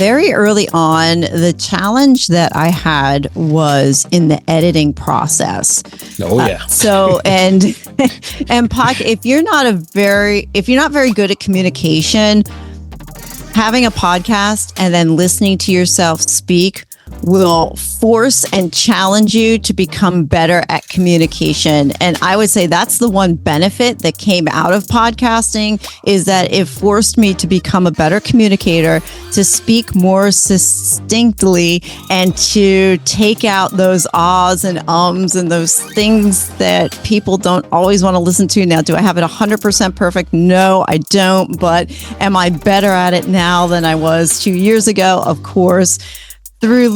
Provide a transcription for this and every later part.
very early on, the challenge that I had was in the editing process. Oh yeah. If you're not very good at communication, having a podcast and then listening to yourself speak will force and challenge you to become better at communication. And I would say that's the one benefit that came out of podcasting, is that it forced me to become a better communicator, to speak more succinctly, and to take out those ahs and ums and those things that people don't always want to listen to. Now, do I have it 100% perfect? No, I don't. But am I better at it now than I was 2 years ago? Of course. By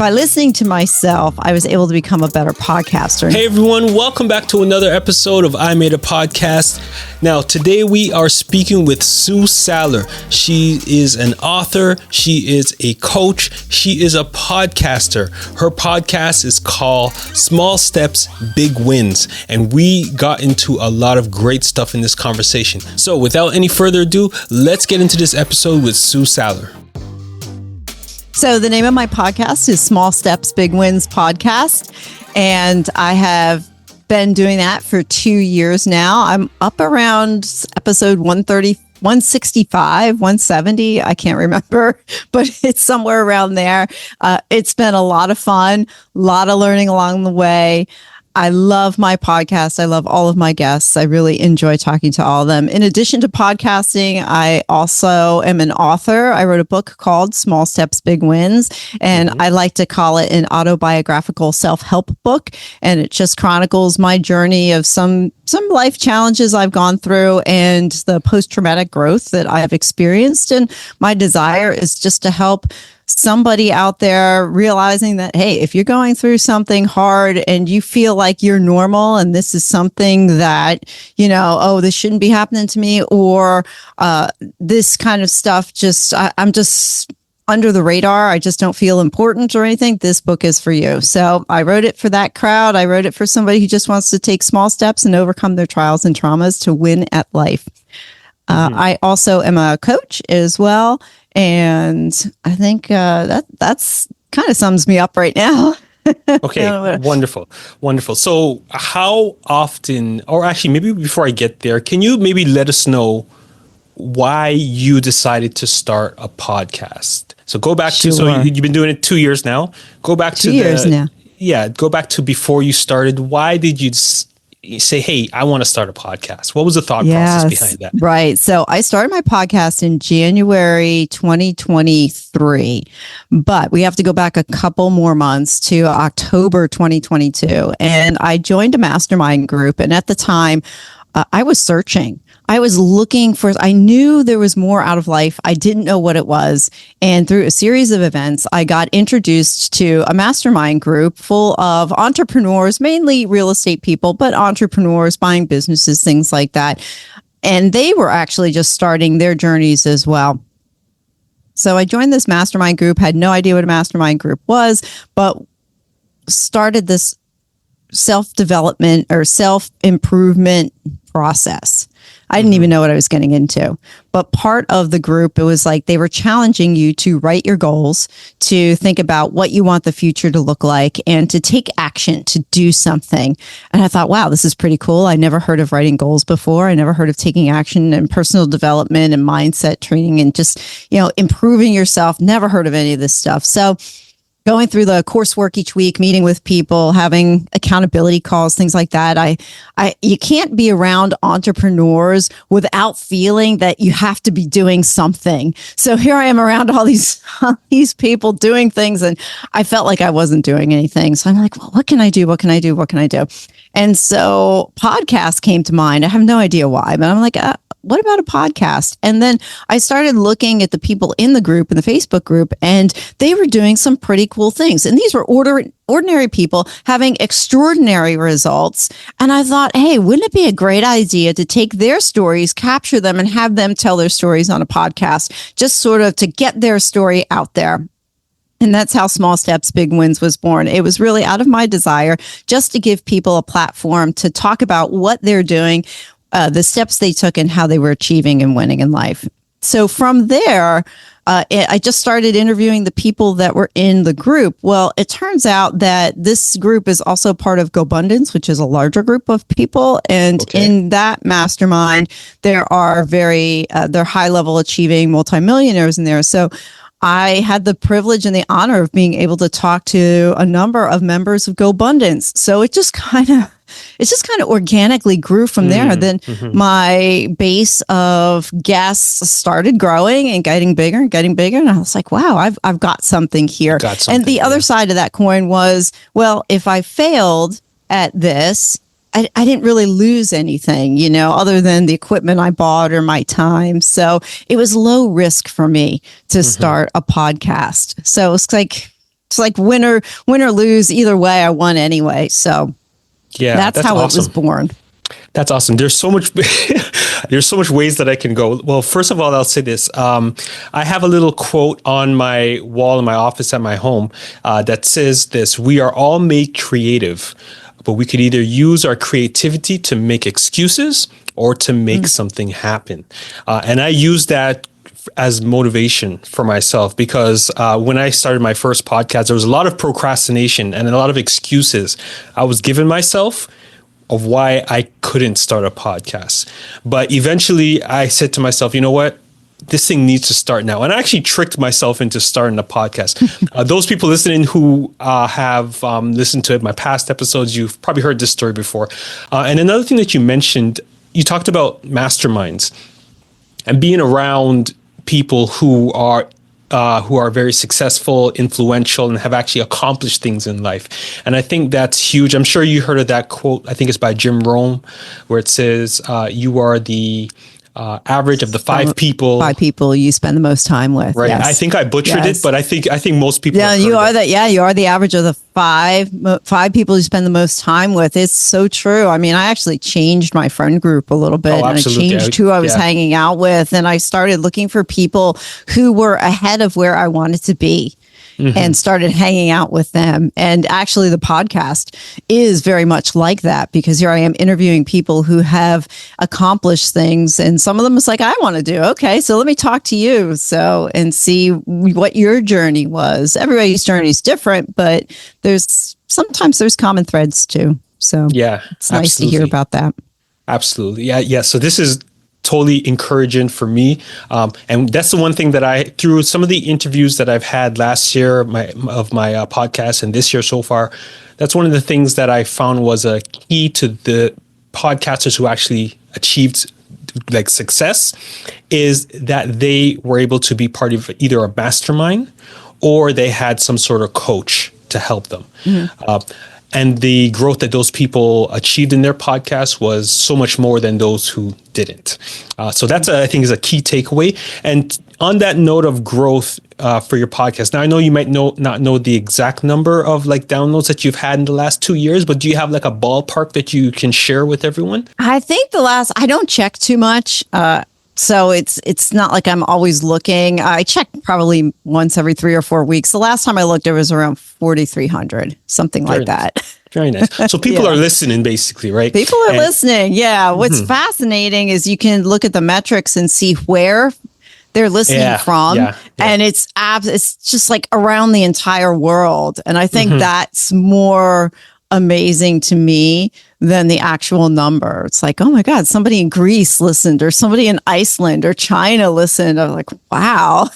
listening to myself, I was able to become a better podcaster. Hey everyone, welcome back to another episode of I Made a Podcast. Now, today we are speaking with Sue Saller. She is an author, she is a coach, she is a podcaster. Her podcast is called Small Steps, Big Wins, and we got into a lot of great stuff in this conversation. So without any further ado, let's get into this episode with Sue Saller. So the name of my podcast is Small Steps, Big Wins Podcast. And I have been doing that for 2 years now. I'm up around episode 130, 165, 170. I can't remember, but it's somewhere around there. It's been a lot of fun, a lot of learning along the way. I love my podcast. I love all of my guests. I really enjoy talking to all of them. In addition to podcasting, I also am an author. I wrote a book called Small Steps, Big Wins, and I like to call it an autobiographical self-help book. And it just chronicles my journey of some life challenges I've gone through and the post-traumatic growth that I've experienced. And my desire is just to help somebody out there realizing that, hey, if you're going through something hard and you feel like you're normal and this is something that, this shouldn't be happening to me, or this kind of stuff, I'm just under the radar, I just don't feel important or anything, this book is for you. So I wrote it for that crowd. I wrote it for somebody who just wants to take small steps and overcome their trials and traumas to win at life. I also am a coach as well. And I think that's kind of sums me up right now. Okay, wonderful. So how often, or actually maybe before I get there, can you maybe let us know why you decided to start a podcast? So go back to, so you've been doing it 2 years now. Go back to 2 years now. Yeah, go back to before you started. Why did you say, hey, I want to start a podcast? What was the thought process behind that? Right. So I started my podcast in January 2023, but we have to go back a couple more months to October 2022. And I joined a mastermind group. And at the time, I was searching. I was looking for, I knew there was more out of life. I didn't know what it was. And through a series of events, I got introduced to a mastermind group full of entrepreneurs, mainly real estate people, but entrepreneurs buying businesses, things like that. And they were actually just starting their journeys as well. So I joined this mastermind group, had no idea what a mastermind group was, but started this self-development or self-improvement process. I didn't even know what I was getting into. But part of the group, it was like they were challenging you to write your goals, to think about what you want the future to look like, and to take action, to do something. And I thought, wow, this is pretty cool. I never heard of writing goals before. I never heard of taking action and personal development and mindset training and just, improving yourself. Never heard of any of this stuff. So going through the coursework each week, meeting with people, having accountability calls, things like that. You can't be around entrepreneurs without feeling that you have to be doing something. So here I am around all these people doing things, and I felt like I wasn't doing anything. So I'm like, well, what can I do? What can I do? What can I do? And so podcast came to mind. I have no idea why, but I'm like, what about a podcast? And then I started looking at the people in the group, in the Facebook group, and they were doing some pretty cool things. And these were ordinary people having extraordinary results. And I thought, hey, wouldn't it be a great idea to take their stories, capture them, and have them tell their stories on a podcast, just sort of to get their story out there. And that's how Small Steps, Big Wins was born. It was really out of my desire just to give people a platform to talk about what they're doing, the steps they took, and how they were achieving and winning in life. so from there, I just started interviewing the people that were in the group. Well, it turns out that this group is also part of GoBundance, which is a larger group of people. And in that mastermind, there are they're high level achieving multimillionaires in there. So I had the privilege and the honor of being able to talk to a number of members of GoBundance. So it just kind of organically grew from there. Then my base of guests started growing and getting bigger and getting bigger. And I was like, wow, I've got something here. And the other side of that coin was, well, if I failed at this, I didn't really lose anything, other than the equipment I bought or my time. So it was low risk for me to start a podcast. So it's like win or lose. Either way, I won anyway. So yeah, that's how awesome. It was born. That's awesome. There's so much ways that I can go. Well, first of all, I'll say this. I have a little quote on my wall in my office at my home that says this: "We are all made creative, but we could either use our creativity to make excuses or to make something happen." And I use that as motivation for myself because when I started my first podcast, there was a lot of procrastination and a lot of excuses I was giving myself of why I couldn't start a podcast. But eventually I said to myself, you know what? This thing needs to start now. And I actually tricked myself into starting a podcast. Those people listening who have listened to my past episodes, you've probably heard this story before. And another thing that you mentioned, you talked about masterminds and being around people who are very successful, influential, and have actually accomplished things in life. And I think that's huge. I'm sure you heard of that quote. I think it's by Jim Rohn, where it says, you are the average of the five people you spend the most time with. Right. Yes. I think I butchered it, but I think most people. Yeah, you are that. Yeah, you are the average of the five people you spend the most time with. It's so true. I mean, I actually changed my friend group a little bit, and I changed who I was hanging out with, and I started looking for people who were ahead of where I wanted to be. And started hanging out with them. And actually, the podcast is very much like that because here I am interviewing people who have accomplished things. And some of them is like, I want to do. Okay, so let me talk to you. And see what your journey was. Everybody's journey is different, but sometimes there's common threads too. So yeah, it's nice to hear about that. Absolutely. Yeah. So this is totally encouraging for me. And that's the one thing that through some of the interviews that I've had last year of my podcast and this year so far, that's one of the things that I found was a key to the podcasters who actually achieved like success is that they were able to be part of either a mastermind or they had some sort of coach to help them. And the growth that those people achieved in their podcast was so much more than those who didn't. So that's, I think, is a key takeaway. And on that note of growth for your podcast, now I know you might not know the exact number of like downloads that you've had in the last 2 years, but do you have like a ballpark that you can share with everyone? I think I don't check too much. So it's not like I'm always looking. I check probably once every 3 or 4 weeks. The last time I looked, it was around 4,300, something like that. Very nice. So people are listening basically, right? People are listening. Yeah. What's fascinating is you can look at the metrics and see where they're listening from. And it's just like around the entire world. And I think that's more amazing to me than the actual number. It's like, oh my God, somebody in Greece listened, or somebody in Iceland or China listened. I'm like, wow.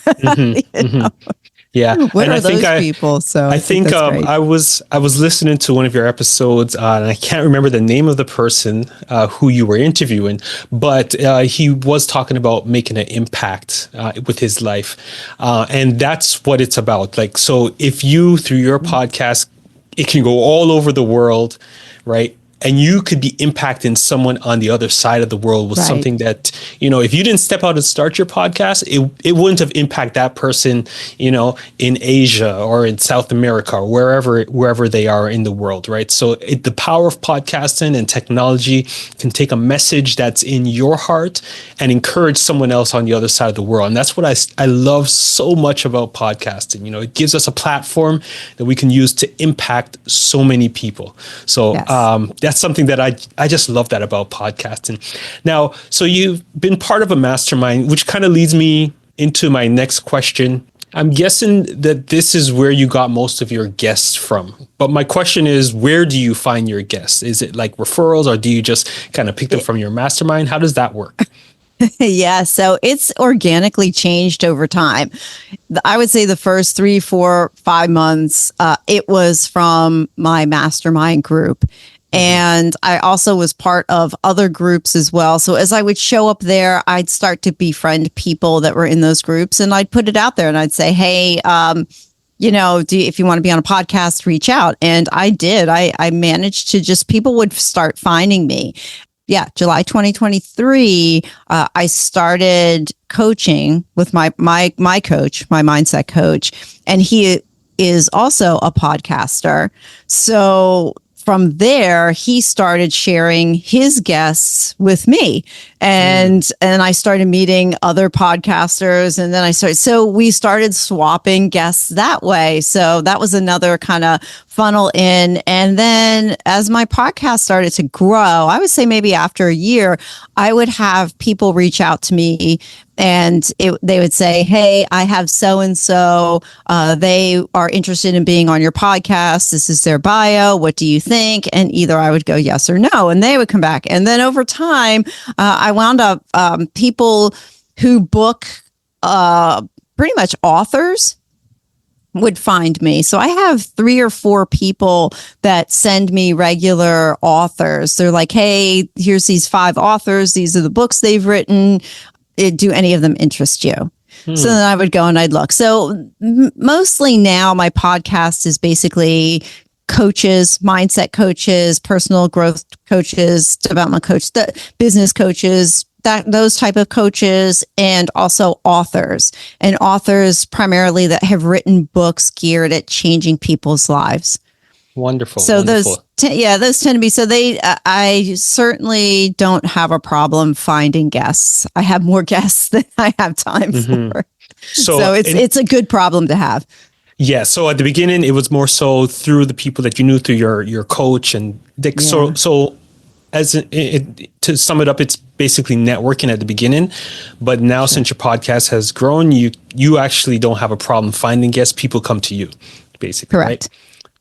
Yeah. What are those people? So I think I was listening to one of your episodes and I can't remember the name of the person who you were interviewing, but he was talking about making an impact with his life. And that's what it's about. Like, so if you, through your podcast, it can go all over the world, right? And you could be impacting someone on the other side of the world with something that, if you didn't step out and start your podcast, it wouldn't have impacted that person, in Asia or in South America or wherever they are in the world, right? So the power of podcasting and technology can take a message that's in your heart and encourage someone else on the other side of the world. And that's what I love so much about podcasting. It gives us a platform that we can use to impact so many people. So that's something that I just love that about podcasting. Now, so you've been part of a mastermind, which kind of leads me into my next question. I'm guessing that this is where you got most of your guests from. But my question is, where do you find your guests? Is it like referrals, or do you just kind of pick them from your mastermind? How does that work? Yeah, so it's organically changed over time. I would say the first 3, 4, 5 months, it was from my mastermind group. And I also was part of other groups as well. So as I would show up there, I'd start to befriend people that were in those groups, and I'd put it out there and I'd say, hey, if you want to be on a podcast, reach out. And I did. I managed to people would start finding me. Yeah, July 2023, I started coaching with my coach, my mindset coach, and he is also a podcaster. So from there, he started sharing his guests with me, and I started meeting other podcasters, and then so we started swapping guests that way. So that was another kind of funnel in. And then as my podcast started to grow, I would say maybe after a year, I would have people reach out to me, and they would say, hey, I have so-and-so. They are interested in being on your podcast. This is their bio. What do you think? And either I would go yes or no, and they would come back. And then over time, I wound up people who book pretty much authors would find me. So I have 3 or 4 people that send me regular authors. They're like, hey, here's these 5 authors. These are the books they've written. Do any of them interest you? So then I would go and I'd look. So mostly now my podcast is basically coaches, mindset coaches, personal growth coaches, development coaches, business coaches, those type of coaches, and also authors, and authors primarily that have written books geared at changing people's lives. Wonderful. So wonderful. those tend to be, so I certainly don't have a problem finding guests. I have more guests than I have time for. So it's a good problem to have. Yeah. So at the beginning, it was more so through the people that you knew through your coach, and so to sum it up, it's basically networking at the beginning. But now, since your podcast has grown, you actually don't have a problem finding guests. People come to you, basically. Correct. Right?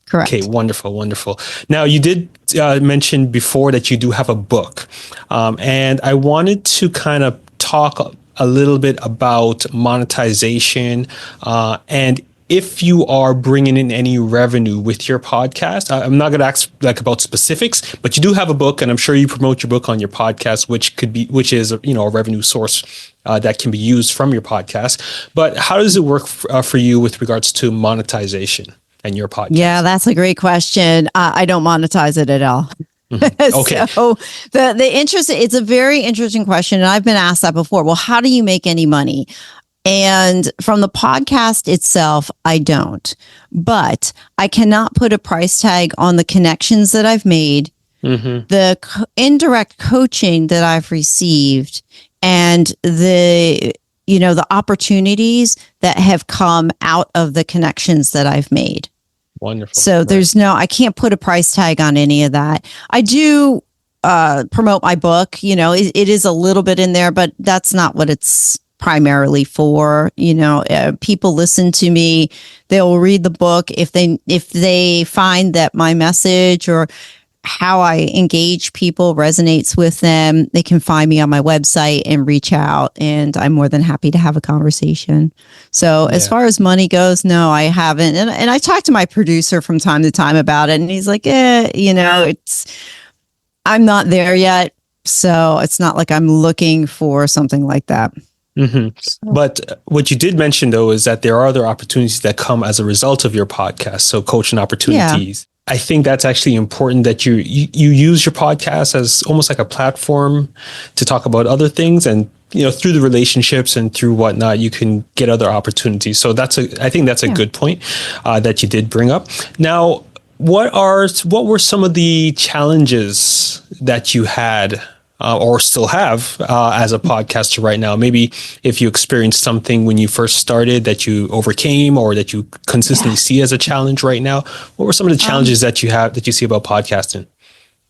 Correct. Okay, wonderful. Now, you did mention before that you do have a book, and I wanted to kind of talk a little bit about monetization, and if you are bringing in any revenue with your podcast. I'm not going to ask about specifics, but you do have a book, and I'm sure you promote your book on your podcast, which is a revenue source that can be used from your podcast. But how does it work for you with regards to monetization and your podcast? Yeah, that's a great question. I don't monetize it at all. Okay. So it's a very interesting question. And I've been asked that before. Well, how do you make any money? And from the podcast itself, I don't. But I cannot put a price tag on the connections that I've made, the indirect coaching that I've received, and the opportunities that have come out of the connections that I've made. Wonderful. So I can't put a price tag on any of that. I do promote my book. It is a little bit in there, but that's not what it's primarily for. People listen to me, they'll read the book. If they find that my message or how I engage people resonates with them, they can find me on my website and reach out, and I'm more than happy to have a conversation. So as far as money goes, no, I haven't. And I talk to my producer from time to time about it, and he's like, I'm not there yet. So it's not like I'm looking for something like that. But what you did mention, though, is that there are other opportunities that come as a result of your podcast. So coaching opportunities. Yeah. I think that's actually important that you use your podcast as almost like a platform to talk about other things, and through the relationships and through whatnot, you can get other opportunities. So I think that's a good point that you did bring up. Now, what were some of the challenges that you had or still have as a podcaster right now? Maybe if you experienced something when you first started that you overcame, or that you consistently see as a challenge right now. What were some of the challenges that you see about podcasting?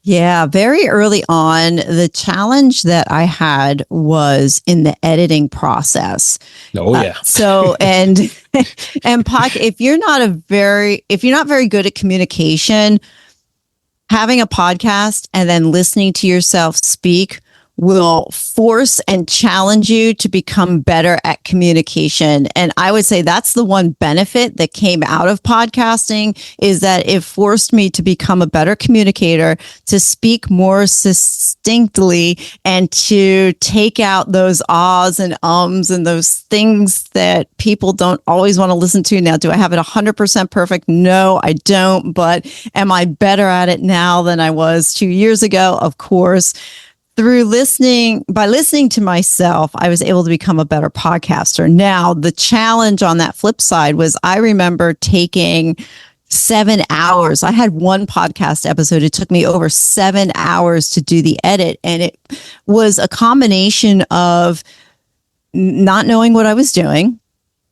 Yeah, very early on, the challenge that I had was in the editing process. Oh yeah. So and if you're not very good at communication, having a podcast and then listening to yourself speak will force and challenge you to become better at communication. And I would say that's the one benefit that came out of podcasting, is that it forced me to become a better communicator, to speak more succinctly, and to take out those ahs and ums and those things that people don't always want to listen to. Now, do I have it 100% perfect? No, I don't. But am I better at it now than I was 2 years ago? Of course. By listening to myself, I was able to become a better podcaster. Now, the challenge on that flip side was, I remember taking 7 hours. I had one podcast episode. It took me over 7 hours to do the edit. And it was a combination of not knowing what I was doing,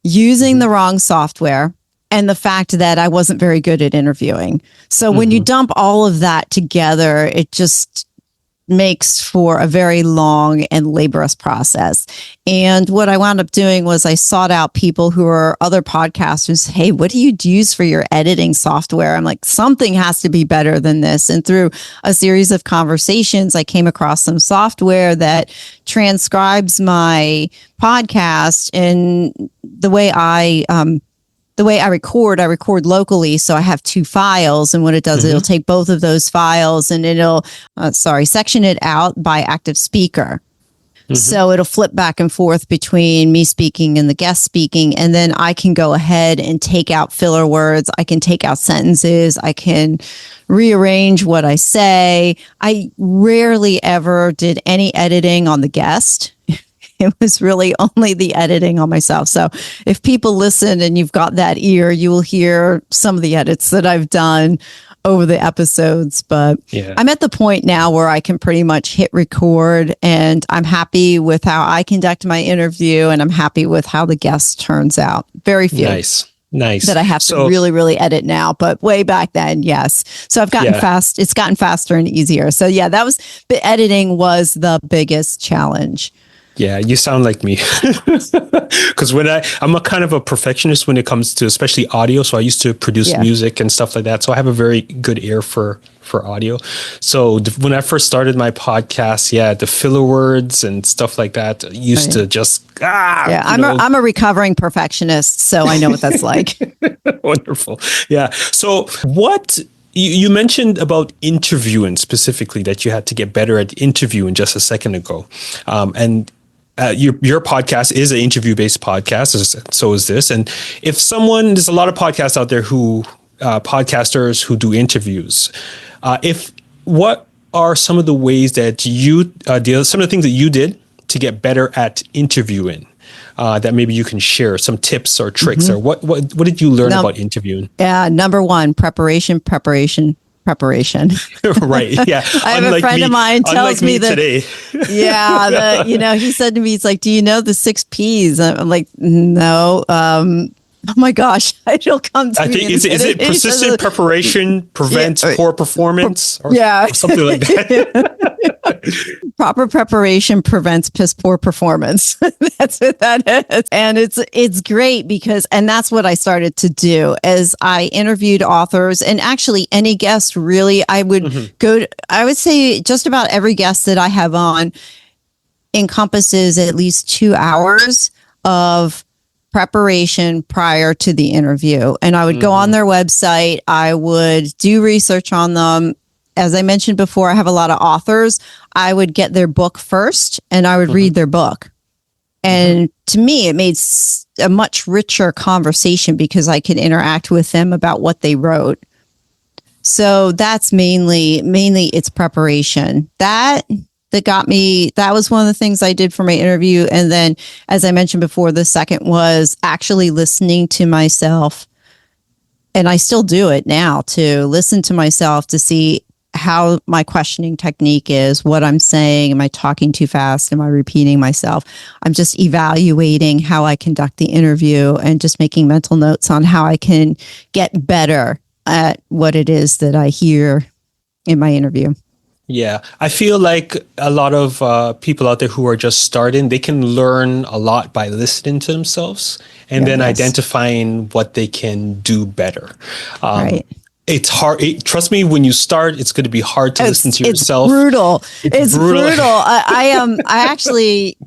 using the wrong software, and the fact that I wasn't very good at interviewing. So when you dump all of that together, it just makes for a very long and laborious process. And what I wound up doing was I sought out people who are other podcasters. Hey, what do you use for your editing software? I'm like, something has to be better than this. And through a series of conversations, I came across some software that transcribes my podcast. And the way I record locally. So I have 2 files. And what it does, it'll take both of those files and it'll, section it out by active speaker. So it'll flip back and forth between me speaking and the guest speaking. And then I can go ahead and take out filler words. I can take out sentences. I can rearrange what I say. I rarely ever did any editing on the guest. It was really only the editing on myself. So if people listen and you've got that ear, you will hear some of the edits that I've done over the episodes. But I'm at the point now where I can pretty much hit record, and I'm happy with how I conduct my interview, and I'm happy with how the guest turns out. Very few. Nice. That I have to really, really edit now. But way back then, yes. So I've gotten fast. It's gotten faster and easier. So yeah, the editing was the biggest challenge. Yeah, you sound like me. Because I'm a kind of a perfectionist when it comes to especially audio. So I used to produce music and stuff like that. So I have a very good ear for audio. So when I first started my podcast, the filler words and stuff like that used to just I'm a recovering perfectionist, so I know what that's like. Wonderful. Yeah. So what you mentioned about interviewing specifically, that you had to get better at interviewing just a second ago, and your podcast is an interview-based podcast, so is this. And if there's a lot of podcasts out there podcasters who do interviews. What are some of the ways that some of the things that you did to get better at interviewing? That maybe you can share some tips or tricks, or what did you learn about interviewing? Yeah, number one, preparation. Right. Yeah. I have a friend of mine tells me that today. He said to me, he's like, do you know the 6 P's? I'm like, no. Oh my gosh, it'll come to me. I think is it persistent preparation prevents poor performance or something like that? Proper preparation prevents piss poor performance. That's what that is. And it's great and that's what I started to do as I interviewed authors, and actually any guest really. I would I would say just about every guest that I have on encompasses at least 2 hours of preparation prior to the interview. And I would go on their website. I would do research on them. As I mentioned before, I have a lot of authors. I would get their book first and I would read their book. And to me, it made a much richer conversation because I could interact with them about what they wrote. So that's mainly it's preparation. That got me. That was one of the things I did for my interview. And then, as I mentioned before, the second was actually listening to myself. And I still do it now, to listen to myself to see how my questioning technique is, what I'm saying. Am I talking too fast? Am I repeating myself? I'm just evaluating how I conduct the interview and just making mental notes on how I can get better at what it is that I hear in my interview. Yeah, I feel like a lot of people out there who are just starting, they can learn a lot by listening to themselves and Yeah, then yes. identifying what they can do better. Um, Right. it's hard. Trust me, when you start, it's going to be hard to listen to It's yourself. brutal. It's It's brutal. brutal. I actually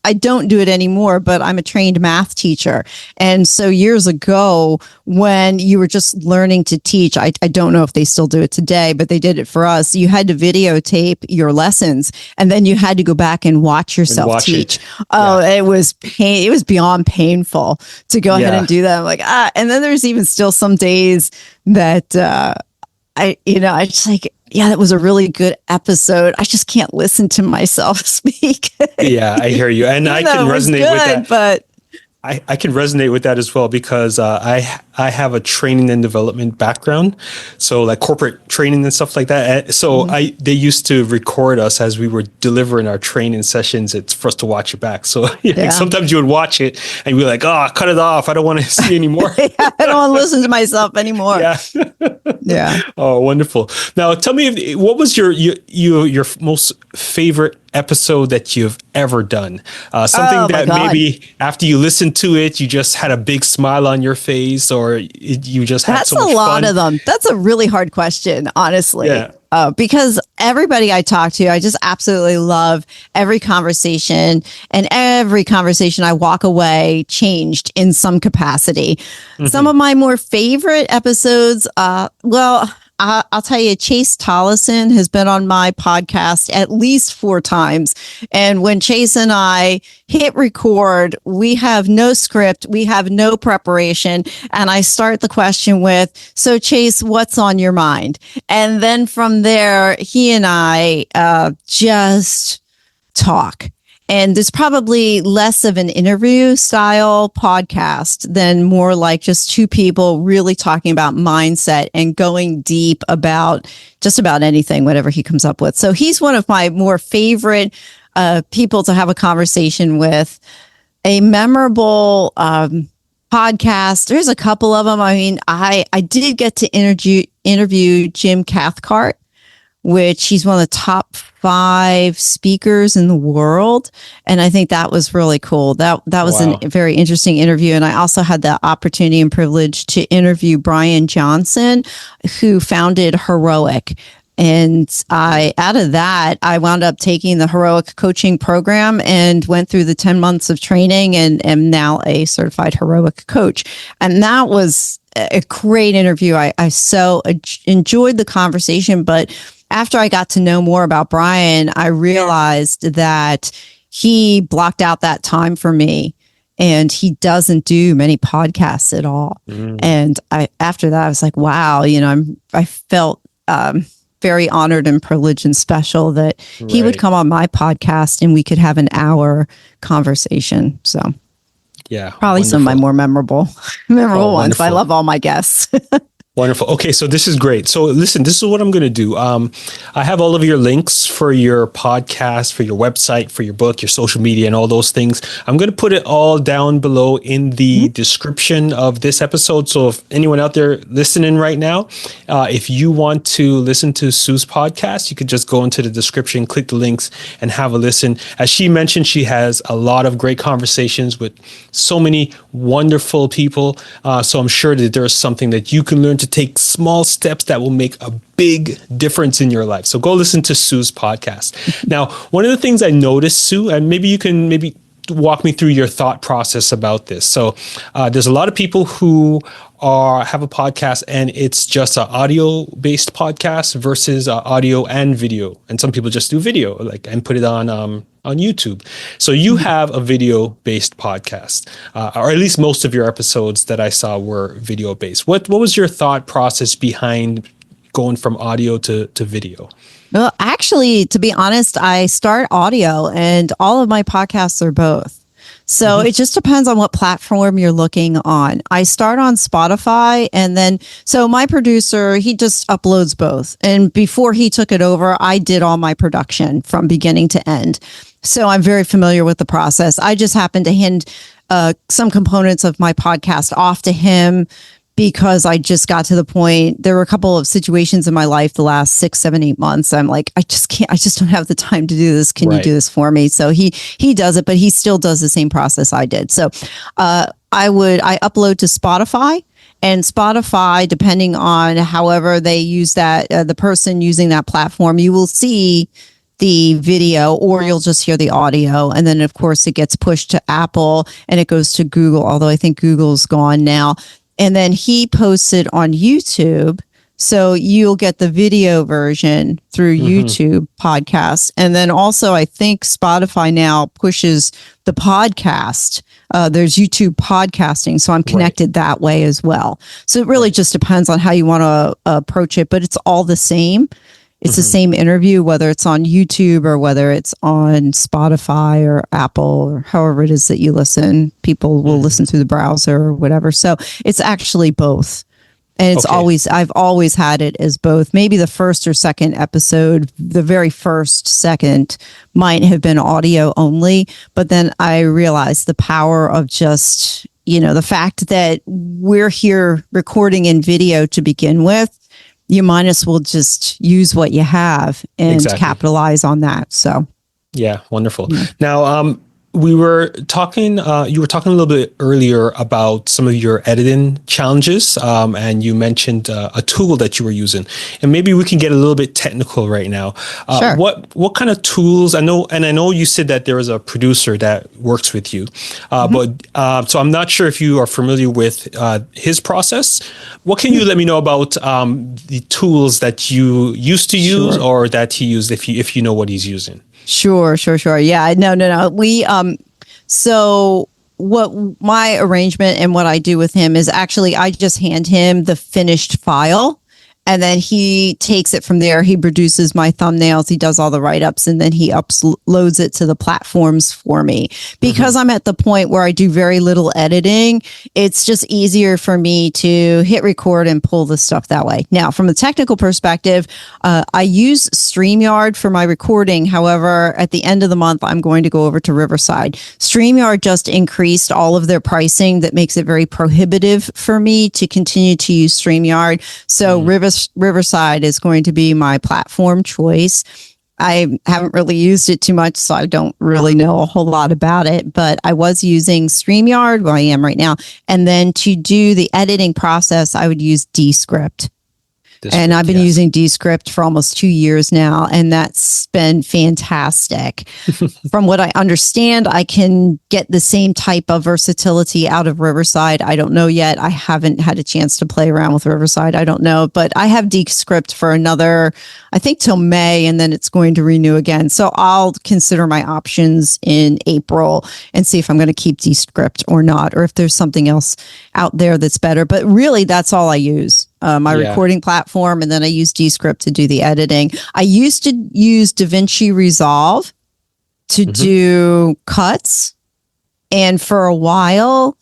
I don't do it anymore, but I'm a trained math teacher. And so years ago, when you were just learning to teach, I don't know if they still do it today, but they did it for us. You had to videotape your lessons and then you had to go back and watch And yourself watch teach. it. Oh, Yeah. it was pain. It was beyond painful to go ahead Yeah. and do that. I'm like, and then there's even still some days that, I just like, yeah, that was a really good episode. I just can't listen to myself speak. Yeah, I hear you. And I Even though can it was resonate with good, that. but I can resonate with that as well because I have a training and development background, so like corporate training and stuff like that. So they used to record us as we were delivering our training sessions. It's for us to watch it back. So like yeah. sometimes you would watch it and you'd be like, "Oh, cut it off! I don't want to see anymore." Yeah, I don't want to listen to myself anymore. Yeah. Yeah. Oh, wonderful. Now, tell me, what was your most favorite episode that you've ever done? Something Oh my that God. maybe after you listened to it, you just had a big smile on your face, or you just had That's so a much lot fun. of them. That's a really hard question, honestly. Yeah. Because everybody I talk to, I just absolutely love every conversation, and every conversation I walk away changed in some capacity. Some of my more favorite episodes, I'll tell you, Chase Tollison has been on my podcast at least 4 times. And when Chase and I hit record, we have no script, we have no preparation. And I start the question with, so Chase, what's on your mind? And then from there, he and I just talk. And it's probably less of an interview style podcast than more like just two people really talking about mindset and going deep about just about anything, whatever he comes up with. So he's one of my more favorite people to have a conversation with. A memorable podcast. There's a couple of them. I mean, I did get to interview Jim Cathcart, which he's one of the top 5 speakers in the world. And I think that was really cool. That was Wow. a very interesting interview. And I also had the opportunity and privilege to interview Brian Johnson, who founded Heroic. And out of that, I wound up taking the Heroic coaching program and went through the 10 months of training and am now a certified Heroic coach. And that was a great interview. I so enjoyed the conversation, but after I got to know more about Brian, I realized that he blocked out that time for me, and he doesn't do many podcasts at all. And after that, I was like, wow, I felt very honored and privileged and special that he would Right. come on my podcast and we could have an hour conversation. So Yeah. probably some of my Wonderful. more memorable ones. But I wonderful. love all my guests. Wonderful. Okay, so this is great. So listen, this is what I'm going to do. I have all of your links for your podcast, for your website, for your book, your social media, and all those things. I'm going to put it all down below in the description of this episode. So if anyone out there listening right now, if you want to listen to Sue's podcast, you could just go into the description, click the links, and have a listen. As she mentioned, she has a lot of great conversations with so many wonderful people. So I'm sure that there's something that you can learn to take small steps that will make a big difference in your life. So go listen to Sue's podcast. Now, one of the things I noticed, Sue, and maybe you can walk me through your thought process about this. So there's a lot of people who have a podcast and it's just an audio based podcast versus audio and video. And some people just do video and put it on YouTube. So you have a video based podcast, or at least most of your episodes that I saw were video based. What was your thought process behind going from audio to video? Well, actually, to be honest, I start audio and all of my podcasts are both. So it just depends on what platform you're looking on. I start on Spotify, and then, so my producer, he just uploads both. And before he took it over, I did all my production from beginning to end. So I'm very familiar with the process. I just happened to hand some components of my podcast off to him because I just got to the point. There were a couple of situations in my life the last 6, 7, 8 months. I'm like, I just can't, I just don't have the time to do this. Can you do this for me? So he does it, but he still does the same process I did. So I upload to Spotify. And Spotify, depending on however they use that, the person using that platform, you will see the video or you'll just hear the audio. And then, of course, it gets pushed to Apple and it goes to Google, although I think Google's gone now. And then he posts it on YouTube. So you'll get the video version through YouTube podcasts. And then also, I think Spotify now pushes the podcast. There's YouTube podcasting. So I'm connected that way as well. So it really just depends on how you want to approach it, but it's all the same. It's the same interview, whether it's on YouTube or whether it's on Spotify or Apple or however it is that you listen. People will listen through the browser or whatever. So it's actually both. And it's I've always had it as both. Maybe the first or second episode, the very first second might have been audio only. But then I realized the power of just, the fact that we're here recording in video to begin with. You might as well just use what you have and capitalize on that. So, yeah, wonderful. Now, we were talking, you were talking a little bit earlier about some of your editing challenges, and you mentioned a tool that you were using. And maybe we can get a little bit technical right now. Sure. What kind of tools? I know you said that there is a producer that works with you, but so I'm not sure if you are familiar with his process. What can you let me know about the tools that you used to use or that he used, if you know what he's using? Sure. Yeah, no. So what my arrangement and what I do with him is actually I just hand him the finished file and then he takes it from there. He produces my thumbnails. He does all the write-ups and then he uploads it to the platforms for me. Because I'm at the point where I do very little editing, it's just easier for me to hit record and pull the stuff that way. Now, from a technical perspective, I use StreamYard for my recording. However, at the end of the month, I'm going to go over to Riverside. StreamYard just increased all of their pricing that makes it very prohibitive for me to continue to use StreamYard. So Riverside is going to be my platform choice. I haven't really used it too much, so I don't really know a whole lot about it, but I was using StreamYard, where I am right now. And then to do the editing process, I would use Descript. And I've been using Descript for almost 2 years now, and that's been fantastic. From what I understand, I can get the same type of versatility out of Riverside. I don't know yet. I haven't had a chance to play around with Riverside. I don't know, but I have Descript for another, I think till May, and then it's going to renew again. So I'll consider my options in April and see if I'm going to keep Descript or not, or if there's something else out there that's better. But really, that's all I use. My recording platform, and then I use Descript to do the editing. I used to use DaVinci Resolve to do cuts, and for a while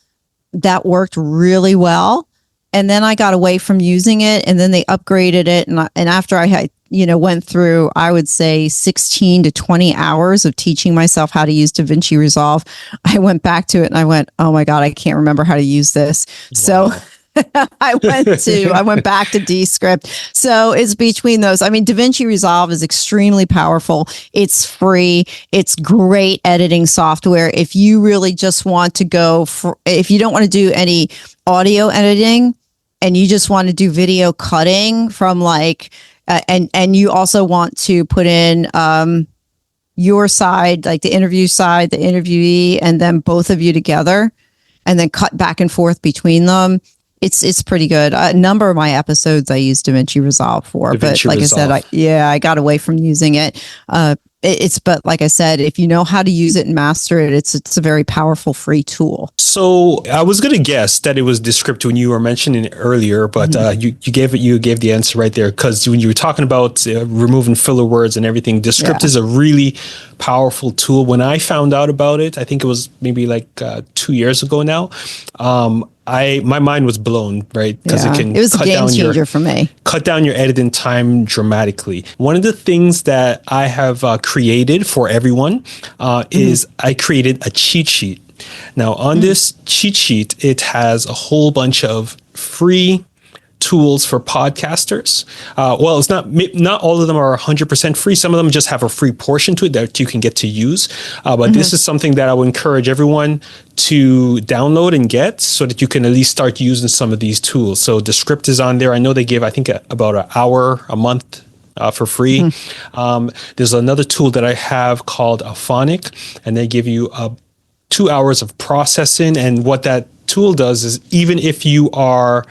that worked really well. And then I got away from using it, and then they upgraded it. And after I had, went through, I would say 16 to 20 hours of teaching myself how to use DaVinci Resolve, I went back to it and I went, oh my God, I can't remember how to use this. Wow. So I went back to Descript. So it's between those. I mean, DaVinci Resolve is extremely powerful. It's free. It's great editing software. If you really just want to if you don't want to do any audio editing and you just want to do video cutting from and you also want to put in, your side, like the interview side, the interviewee, and then both of you together and then cut back and forth between them. It's pretty good. A number of my episodes I use DaVinci Resolve for, but like Resolve. I said, I got away from using it. But like I said, if you know how to use it and master it, it's a very powerful free tool. So I was going to guess that it was Descript when you were mentioning it earlier, but you gave the answer right there, because when you were talking about removing filler words and everything, Descript is a really powerful tool. When I found out about it, I think it was maybe 2 years ago now. My mind was blown, right? Because it was a game changer for me. Cut down your editing time dramatically. One of the things that I have created for everyone is I created a cheat sheet Now, on this cheat sheet, it has a whole bunch of free tools for podcasters. Well, it's not all of them are 100% free. Some of them just have a free portion to it that you can get to use. But this is something that I would encourage everyone to download and get so that you can at least start using some of these tools. So the script is on there. I know they give, I think, about an hour a month for free. There's another tool that I have called Alphonic, and they give you 2 hours of processing. And what that tool does is, even if you are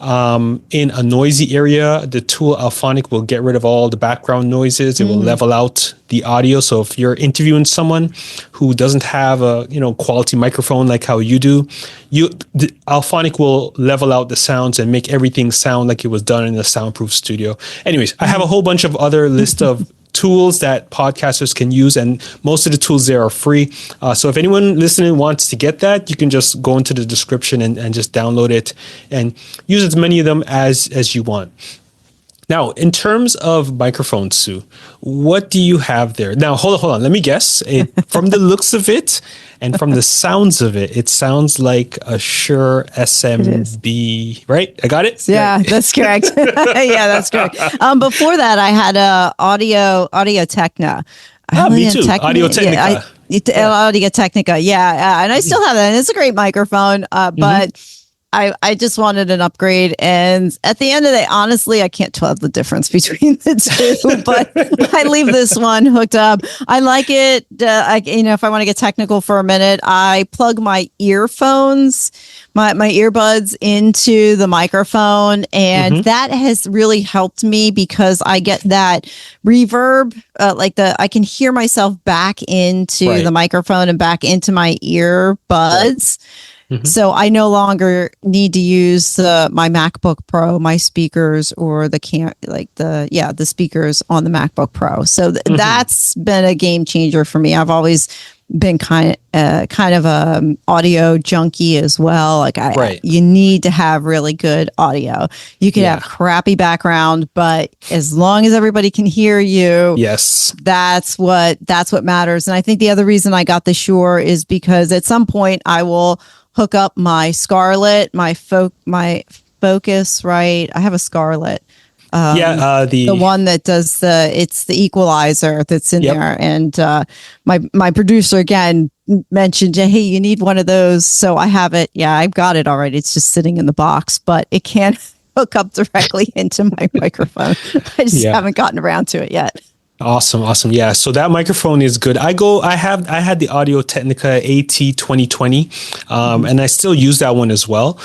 in a noisy area, the tool Alphonic will get rid of all the background noises. It will level out the audio. So if you're interviewing someone who doesn't have a quality microphone like how you do, the Alphonic will level out the sounds and make everything sound like it was done in a soundproof studio. Anyways, I have a whole bunch of other list of tools that podcasters can use, and most of the tools there are free. So if anyone listening wants to get that, you can just go into the description and just download it and use as many of them as you want. Now, in terms of microphones, Sue, what do you have there? Now, hold on. Let me guess. From the looks of it and from the sounds of it, it sounds like a Shure SMB, right? I got it? Yeah, right. That's correct. Yeah, that's correct. Before that, I had a Audio Technica. Me too. Audio Technica. Audio Technica. Yeah. And I still have that. And it's a great microphone, but I just wanted an upgrade. And at the end of the day, honestly, I can't tell the difference between the two, but I leave this one hooked up. I like it. If I want to get technical for a minute, I plug my earphones, my earbuds into the microphone. And that has really helped me because I get that reverb, I can hear myself back into the microphone and back into my earbuds. So I no longer need to use my MacBook Pro, my speakers, or the speakers on the MacBook Pro. So that's been a game changer for me. I've always been kind of a audio junkie as well. You need to have really good audio. You can have crappy background, but as long as everybody can hear you, that's what matters. And I think the other reason I got the Shure is because at some point I will hook up my Scarlett, my Focus, right? I have a Scarlett. The one that does it's the equalizer that's in there. And my producer again mentioned, hey, you need one of those. So I have it. Yeah, I've got it already. It's just sitting in the box, but it can't hook up directly into my microphone. I just haven't gotten around to it yet. Awesome. Yeah. So that microphone is good. I had the Audio Technica AT2020, and I still use that one as well.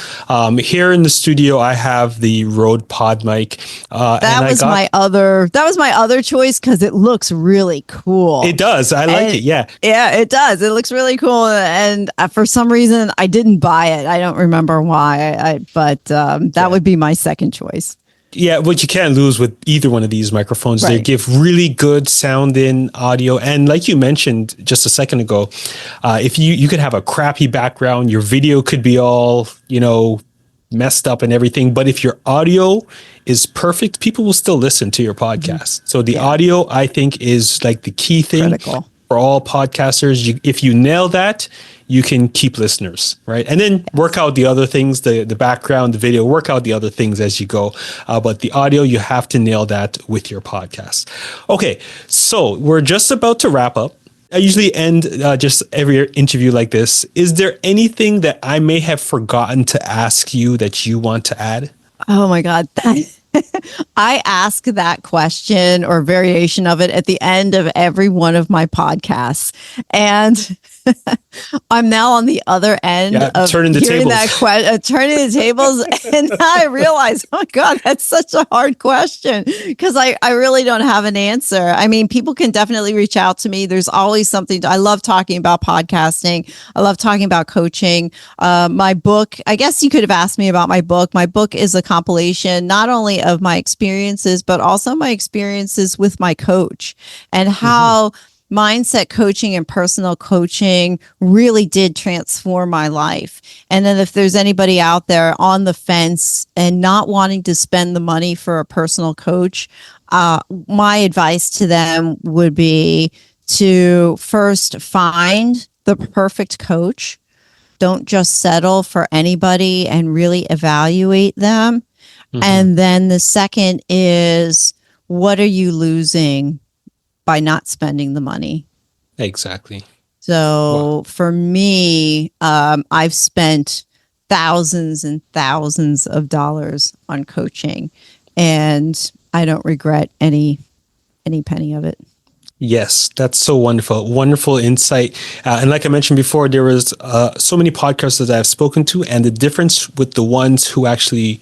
Here in the studio, I have the Rode Pod mic. That was my other choice because it looks really cool. It does. I like it. Yeah. Yeah, it does. It looks really cool. And for some reason, I didn't buy it. I don't remember why. But that would be my second choice. Yeah, what you can't lose with either one of these microphones. They give really good sounding audio. And like you mentioned just a second ago, if you could have a crappy background, your video could be all, messed up and everything. But if your audio is perfect, people will still listen to your podcast. So the audio, I think, is like the key thing. Critical. For all podcasters. If you nail that, you can keep listeners, right? And then work out the other things, the background, the video, work out the other things as you go. But the audio, you have to nail that with your podcast. Okay, so we're just about to wrap up. I usually end just every interview like this. Is there anything that I may have forgotten to ask you that you want to add? Oh my God. I ask that question or variation of it at the end of every one of my podcasts. And I'm now on the other end of turning the hearing tables. that question, turning the tables. And now I realize, oh my God, that's such a hard question because I really don't have an answer. I mean, people can definitely reach out to me. There's always something. I love talking about podcasting. I love talking about coaching. My book, I guess you could have asked me about my book. My book is a compilation, not only of my experiences, but also my experiences with my coach and how mindset coaching and personal coaching really did transform my life. And then if there's anybody out there on the fence and not wanting to spend the money for a personal coach, my advice to them would be to first find the perfect coach Don't just settle for anybody and really evaluate them. And then the second is, what are you losing by not spending the money? Exactly. So for me, I've spent thousands and thousands of dollars on coaching, and I don't regret any penny of it. Yes, that's so wonderful. Wonderful insight. And like I mentioned before, there was so many podcasters that I've spoken to, and the difference with the ones who actually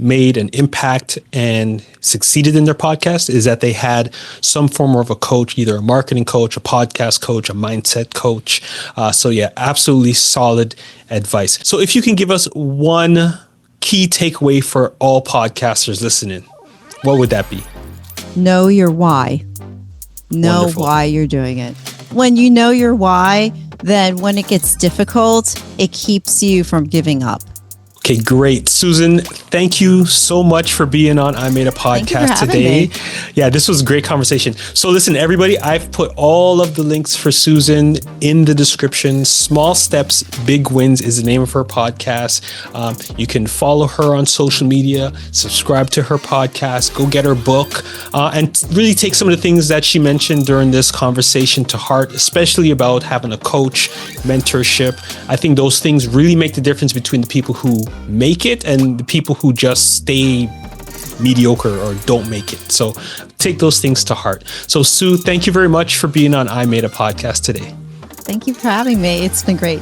made an impact and succeeded in their podcast is that they had some form of a coach, either a marketing coach, a podcast coach, a mindset coach. So yeah, absolutely solid advice. So if you can give us one key takeaway for all podcasters listening, what would that be? Know your why. Know Wonderful. why you're doing it. When you know your why, then when it gets difficult, it keeps you from giving up. Okay, great. Susan, thank you so much for being on I Made a Podcast today. Yeah, this was a great conversation. So listen, everybody, I've put all of the links for Susan in the description. Small Steps, Big Wins is the name of her podcast. You can follow her on social media, subscribe to her podcast, go get her book, and really take some of the things that she mentioned during this conversation to heart, especially about having a coach, mentorship. I think those things really make the difference between the people who make it and the people who just stay mediocre or don't make it. So take those things to heart. So Sue, thank you very much for being on I Made a Podcast today. Thank you for having me. It's been great.